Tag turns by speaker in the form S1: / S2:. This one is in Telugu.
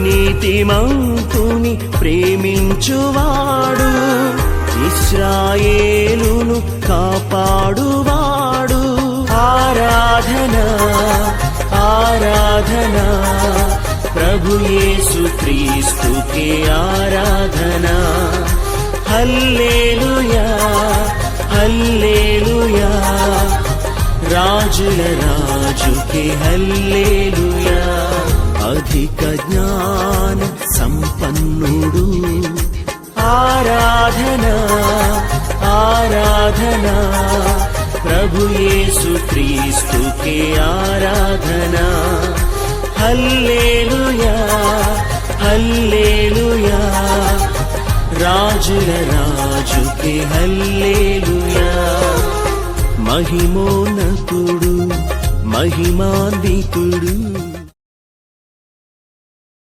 S1: నీతిమంతుని ప్రేమించువాడు, ఇశ్రాయేలును కాపాడువాడు. ఆరాధన ఆరాధన ప్రభు యేసు క్రీస్తుకే ఆరాధన. హల్లెలూయా హల్లెలూయా రాజుల రాజుకే హల్లెలూయా. అధిక జ్ఞాన సంపన్నుడు, ఆరాధన ఆరాధన ప్రభు యేసు క్రీస్తుకే ఆరాధన. హల్లెలూయా హల్లెలూయా రాజుల రాజుకే హల్లెలూయా. మహిమోన్నతుడు మహిమాన్వితుడు